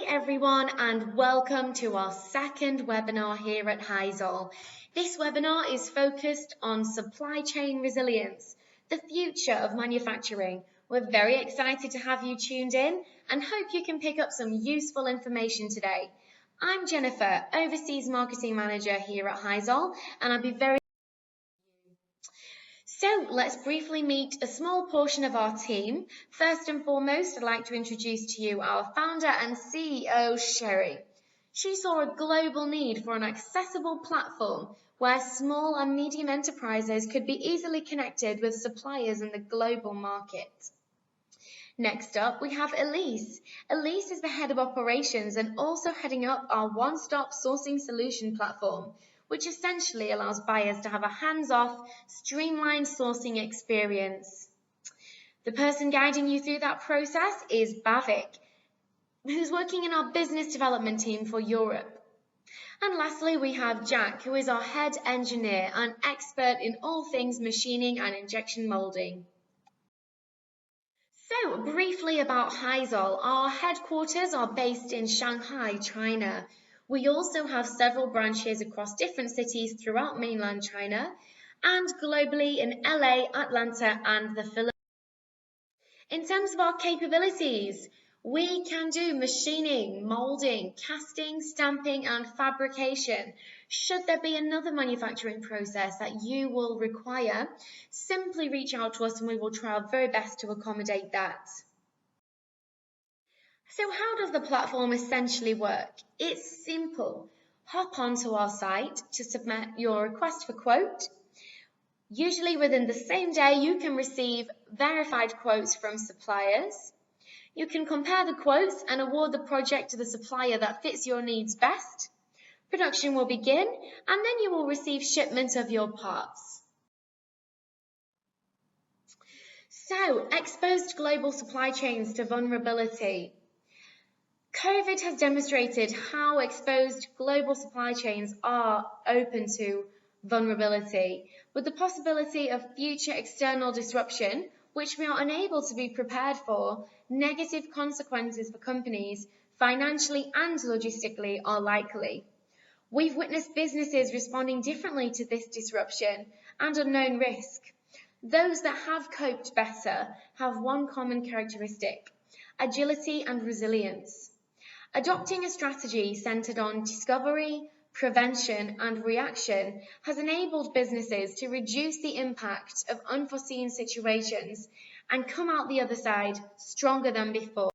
everyone, and welcome to our second webinar here at HAIZOL. This webinar is focused on supply chain resilience, the future of manufacturing. We're very excited to have you tuned in and hope you can pick up some useful information today. I'm Jennifer, Overseas Marketing Manager here at HAIZOL, and I'll be very So let's briefly meet a small portion of our team. First and foremost, I'd like to introduce to you our founder and CEO, Sherry. She saw a global need for an accessible platform where small and medium enterprises could be easily connected with suppliers in the global market. Next up, we have Elise. Elise is the head of operations and also heading up our one-stop sourcing solution platform, which essentially allows buyers to have a hands-off, streamlined sourcing experience. The person guiding you through that process is Bhavik, who's working in our business development team for Europe. And lastly, we have Jack, who is our head engineer and expert in all things machining and injection molding. So, briefly about HAIZOL. Our headquarters are based in Shanghai, China. We also have several branches across different cities throughout mainland China and globally in LA, Atlanta, and the Philippines. In terms of our capabilities, we can do machining, molding, casting, stamping, and fabrication. Should there be another manufacturing process that you will require, simply reach out to us and we will try our very best to accommodate that. So how does the platform essentially work? It's simple. Hop onto our site to submit your request for quote. Usually within the same day, you can receive verified quotes from suppliers. You can compare the quotes and award the project to the supplier that fits your needs best. Production will begin, and then you will receive shipment of your parts. So, exposed global supply chains to vulnerability. COVID has demonstrated how exposed global supply chains are open to vulnerability, with the possibility of future external disruption, which we are unable to be prepared for. Negative consequences for companies, financially and logistically, are likely. We've witnessed businesses responding differently to this disruption and unknown risk. Those that have coped better have one common characteristic: agility and resilience. Adopting a strategy centered on discovery, prevention, and reaction has enabled businesses to reduce the impact of unforeseen situations and come out the other side stronger than before.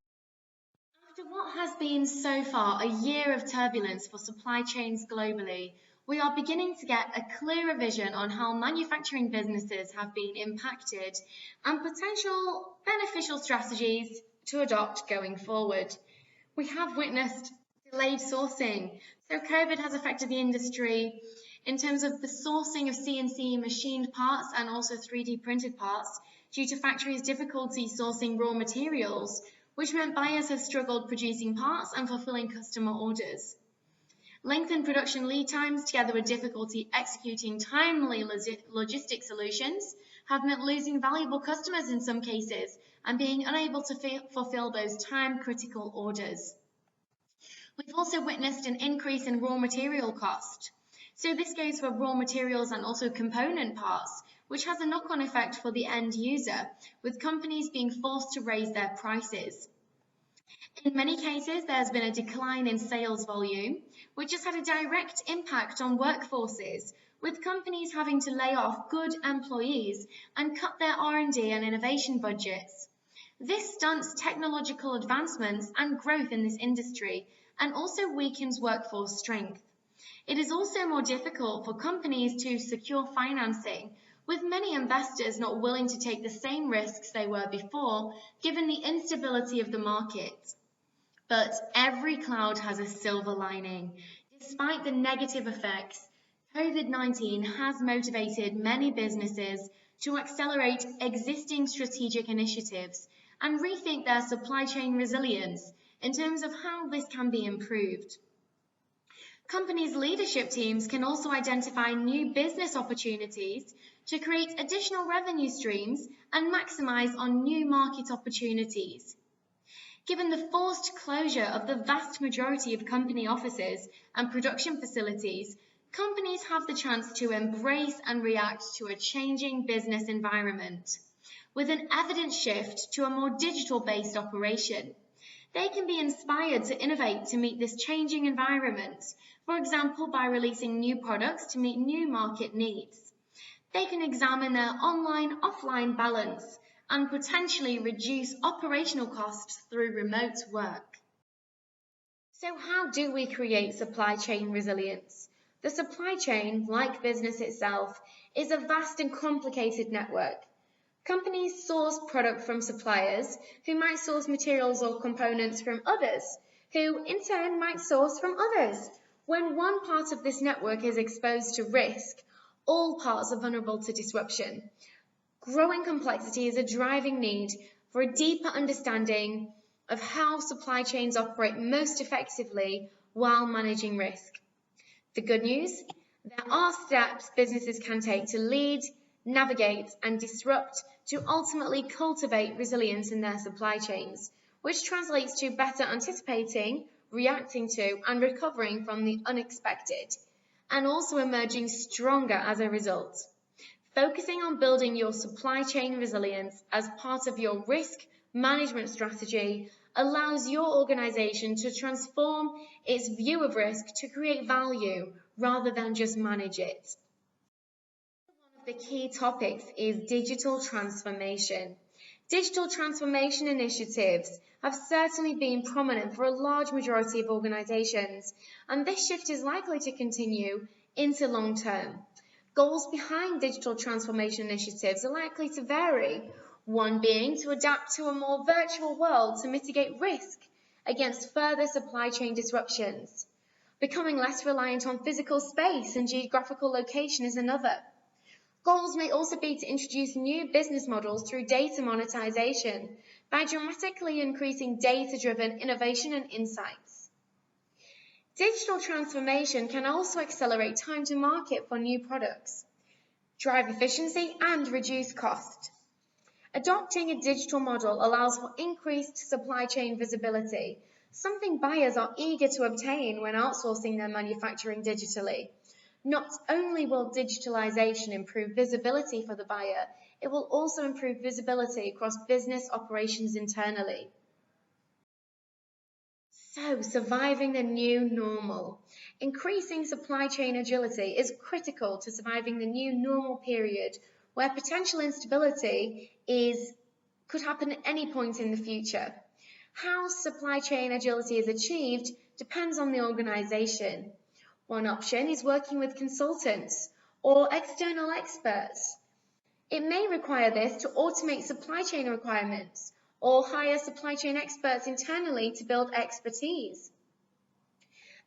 After what has been so far a year of turbulence for supply chains globally, we are beginning to get a clearer vision on how manufacturing businesses have been impacted and potential beneficial strategies to adopt going forward. We have witnessed delayed sourcing. So COVID has affected the industry in terms of the sourcing of CNC machined parts and also 3D printed parts due to factories' difficulty sourcing raw materials, which meant buyers have struggled producing parts and fulfilling customer orders. Lengthened production lead times, together with difficulty executing timely logistic solutions, have meant losing valuable customers in some cases and being unable to fulfill those time-critical orders. We've also witnessed an increase in raw material cost. So this goes for raw materials and also component parts, which has a knock-on effect for the end user, with companies being forced to raise their prices. In many cases, there's been a decline in sales volume, which has had a direct impact on workforces, with companies having to lay off good employees and cut their R&D and innovation budgets. This stunts technological advancements and growth in this industry and also weakens workforce strength. It is also more difficult for companies to secure financing, with many investors not willing to take the same risks they were before, given the instability of the market. But every cloud has a silver lining. Despite the negative effects, COVID-19 has motivated many businesses to accelerate existing strategic initiatives and rethink their supply chain resilience in terms of how this can be improved. Companies' leadership teams can also identify new business opportunities to create additional revenue streams and maximize on new market opportunities. Given the forced closure of the vast majority of company offices and production facilities, companies have the chance to embrace and react to a changing business environment. With an evident shift to a more digital-based operation, they can be inspired to innovate to meet this changing environment, for example, by releasing new products to meet new market needs. They can examine their online-offline balance and potentially reduce operational costs through remote work. So how do we create supply chain resilience? The supply chain, like business itself, is a vast and complicated network. Companies source product from suppliers who might source materials or components from others, who in turn might source from others. When one part of this network is exposed to risk, all parts are vulnerable to disruption. Growing complexity is a driving need for a deeper understanding of how supply chains operate most effectively while managing risk. The good news? There are steps businesses can take to lead, navigate, and disrupt to ultimately cultivate resilience in their supply chains, which translates to better anticipating, reacting to, and recovering from the unexpected, and also emerging stronger as a result. Focusing on building your supply chain resilience as part of your risk management strategy allows your organization to transform its view of risk to create value rather than just manage it. One of the key topics is digital transformation. Digital transformation initiatives have certainly been prominent for a large majority of organizations, and this shift is likely to continue into long term. Goals behind digital transformation initiatives are likely to vary, one being to adapt to a more virtual world to mitigate risk against further supply chain disruptions. Becoming less reliant on physical space and geographical location is another. Goals may also be to introduce new business models through data monetization by dramatically increasing data-driven innovation and insights. Digital transformation can also accelerate time to market for new products, drive efficiency, and reduce cost. Adopting a digital model allows for increased supply chain visibility, something buyers are eager to obtain when outsourcing their manufacturing digitally. Not only will digitalization improve visibility for the buyer, it will also improve visibility across business operations internally. So, surviving the new normal. Increasing supply chain agility is critical to surviving the new normal period where potential instability could happen at any point in the future. How supply chain agility is achieved depends on the organization. One option is working with consultants or external experts. It may require this to automate supply chain requirements or hire supply chain experts internally to build expertise.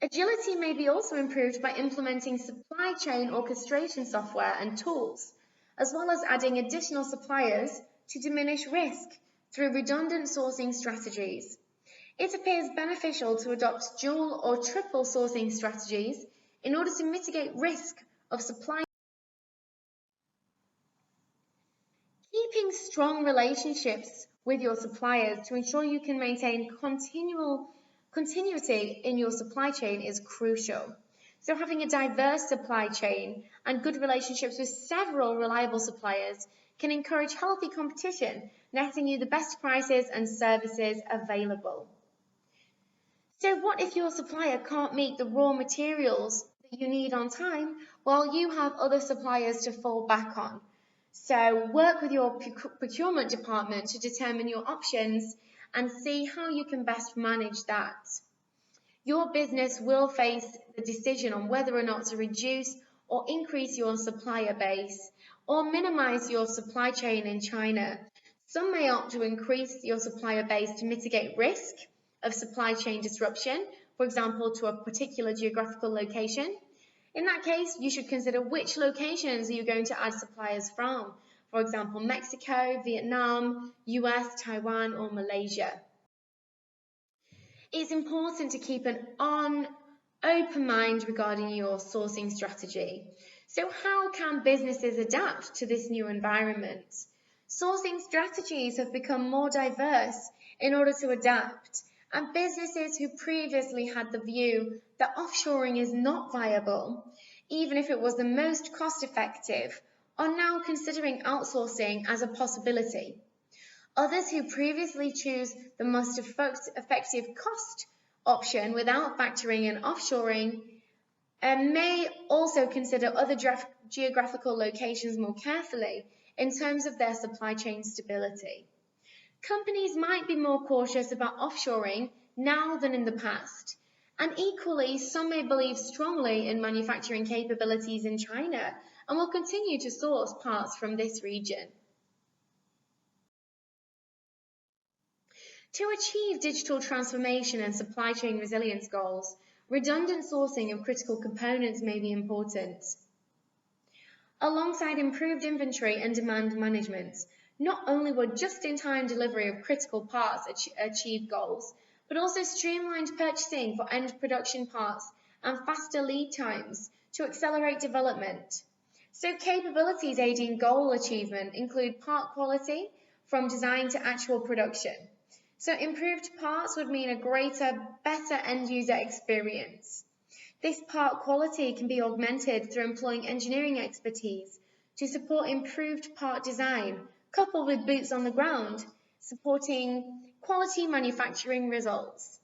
Agility may be also improved by implementing supply chain orchestration software and tools, as well as adding additional suppliers to diminish risk through redundant sourcing strategies. It appears beneficial to adopt dual or triple sourcing strategies in order to mitigate risk of supply. Keeping strong relationships with your suppliers to ensure you can maintain continuity in your supply chain is crucial. So having a diverse supply chain and good relationships with several reliable suppliers can encourage healthy competition, netting you the best prices and services available. So what if your supplier can't meet the raw materials that you need on time while you have other suppliers to fall back on? So work with your procurement department to determine your options and see how you can best manage that. Your business will face the decision on whether or not to reduce or increase your supplier base or minimize your supply chain in China. Some may opt to increase your supplier base to mitigate risk of supply chain disruption, for example, to a particular geographical location. In that case, you should consider which locations are you going to add suppliers from, for example, Mexico, Vietnam, US, Taiwan, or Malaysia. It's important to keep an open mind regarding your sourcing strategy. So how can businesses adapt to this new environment? Sourcing strategies have become more diverse in order to adapt, and businesses who previously had the view that offshoring is not viable, even if it was the most cost-effective, are now considering outsourcing as a possibility. Others who previously choose the most effective cost option without factoring in offshoring may also consider other geographical locations more carefully in terms of their supply chain stability. Companies might be more cautious about offshoring now than in the past, and equally, some may believe strongly in manufacturing capabilities in China and will continue to source parts from this region. To achieve digital transformation and supply chain resilience goals, redundant sourcing of critical components may be important. Alongside improved inventory and demand management, not only will just-in-time delivery of critical parts achieve goals, but also streamlined purchasing for end production parts and faster lead times to accelerate development. So capabilities aiding goal achievement include part quality from design to actual production. So improved parts would mean a better end-user experience. This part quality can be augmented through employing engineering expertise to support improved part design, coupled with boots on the ground, supporting quality manufacturing results.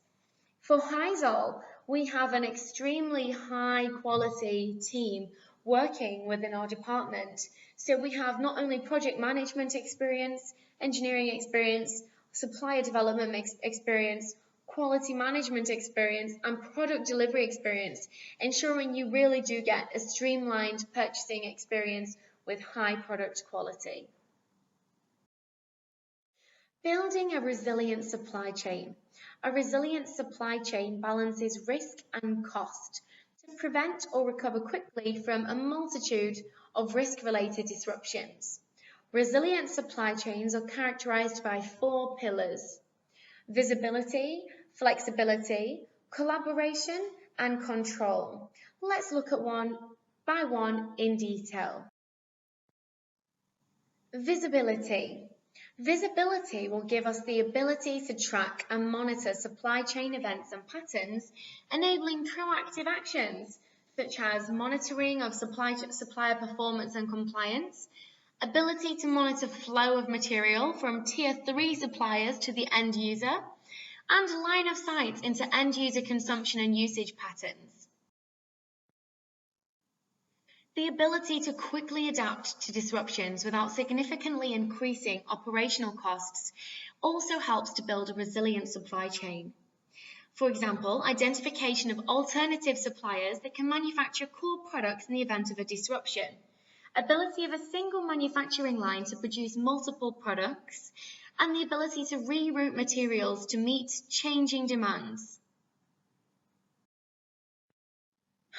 For HAIZOL, we have an extremely high-quality team working within our department. So we have not only project management experience, engineering experience, supplier development experience, quality management experience, and product delivery experience, ensuring you really do get a streamlined purchasing experience with high product quality. Building a resilient supply chain. A resilient supply chain balances risk and cost to prevent or recover quickly from a multitude of risk-related disruptions. Resilient supply chains are characterized by 4 pillars: visibility, flexibility, collaboration, and control. Let's look at one by one in detail. Visibility. Visibility will give us the ability to track and monitor supply chain events and patterns, enabling proactive actions such as monitoring of supplier performance and compliance, ability to monitor flow of material from Tier 3 suppliers to the end user, and line of sight into end user consumption and usage patterns. The ability to quickly adapt to disruptions without significantly increasing operational costs also helps to build a resilient supply chain. For example, identification of alternative suppliers that can manufacture core products in the event of a disruption. Ability of a single manufacturing line to produce multiple products, and the ability to reroute materials to meet changing demands.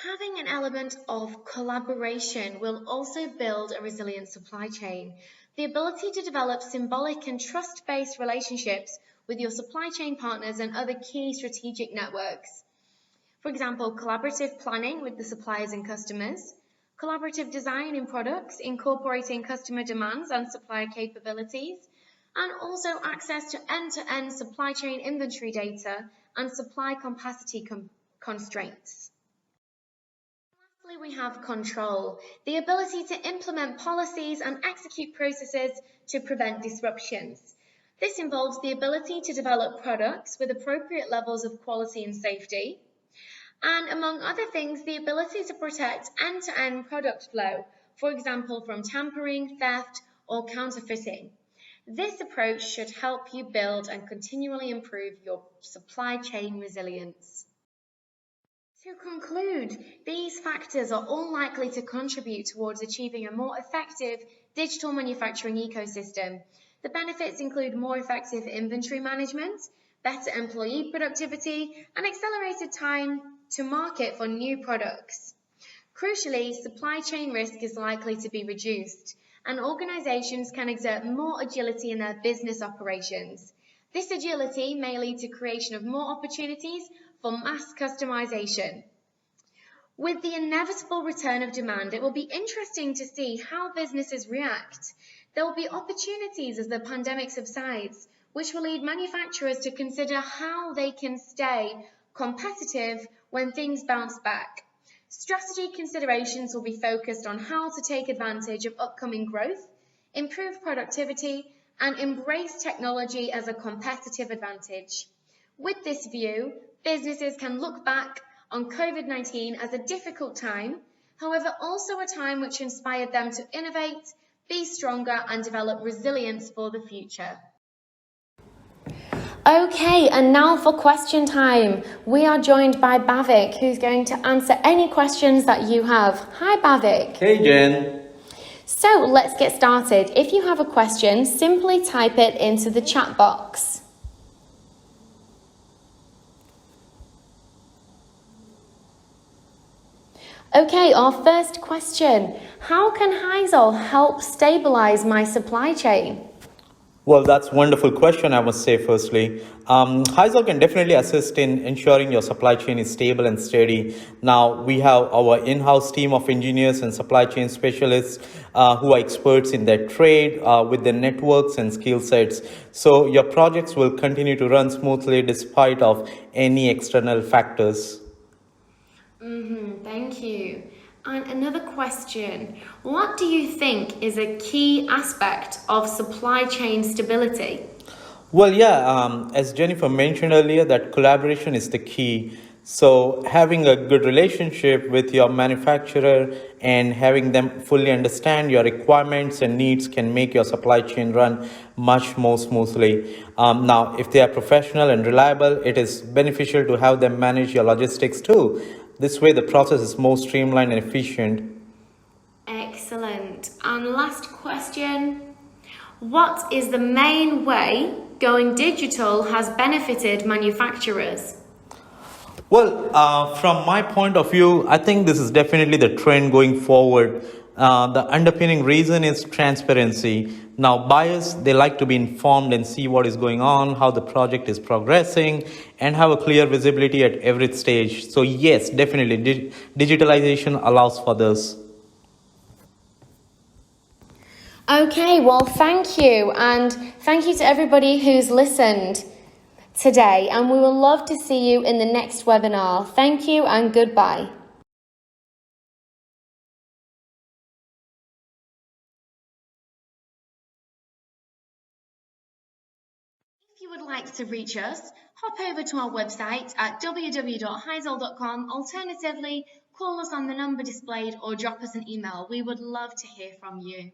Having an element of collaboration will also build a resilient supply chain. The ability to develop symbolic and trust-based relationships with your supply chain partners and other key strategic networks. For example, collaborative planning with the suppliers and customers, collaborative design in products, incorporating customer demands and supplier capabilities, and also access to end-to-end supply chain inventory data and supply capacity constraints. Lastly, we have control, the ability to implement policies and execute processes to prevent disruptions. This involves the ability to develop products with appropriate levels of quality and safety, and among other things, the ability to protect end-to-end product flow, for example, from tampering, theft, or counterfeiting. This approach should help you build and continually improve your supply chain resilience. To conclude, these factors are all likely to contribute towards achieving a more effective digital manufacturing ecosystem. The benefits include more effective inventory management, better employee productivity, and accelerated time to market for new products. Crucially, supply chain risk is likely to be reduced, and organizations can exert more agility in their business operations. This agility may lead to creation of more opportunities for mass customization. With the inevitable return of demand, it will be interesting to see how businesses react. There will be opportunities as the pandemic subsides, which will lead manufacturers to consider how they can stay competitive when things bounce back. Strategy considerations will be focused on how to take advantage of upcoming growth, improve productivity, and embrace technology as a competitive advantage. With this view, businesses can look back on COVID-19 as a difficult time, however also a time which inspired them to innovate, be stronger, and develop resilience for the future. Okay, and now for question time. We are joined by Bhavik, who's going to answer any questions that you have. Hi, Bhavik. Hey, Jen. So let's get started. If you have a question, simply type it into the chat box. Okay, our first question. How can HAIZOL help stabilize my supply chain? Well, that's a wonderful question, I must say, firstly. HAIZOL can definitely assist in ensuring your supply chain is stable and steady. Now, we have our in-house team of engineers and supply chain specialists who are experts in their trade with their networks and skill sets. So your projects will continue to run smoothly despite of any external factors. Thank you. And another question. What do you think is a key aspect of supply chain stability? Well, yeah, as Jennifer mentioned earlier, that collaboration is the key. So having a good relationship with your manufacturer and having them fully understand your requirements and needs can make your supply chain run much more smoothly. Now, if they are professional and reliable, it is beneficial to have them manage your logistics too. This way, the process is more streamlined and efficient. Excellent. And last question. What is the main way going digital has benefited manufacturers? Well, from my point of view, I think this is definitely the trend going forward. The underpinning reason is transparency. Now, buyers, they like to be informed and see what is going on, how the project is progressing, and have a clear visibility at every stage. So yes, definitely, digitalization allows for this. Okay, well, thank you. And thank you to everybody who's listened today. And we will love to see you in the next webinar. Thank you and goodbye. If you would like to reach us, hop over to our website at www.haizol.com. Alternatively, call us on the number displayed or drop us an email. We would love to hear from you.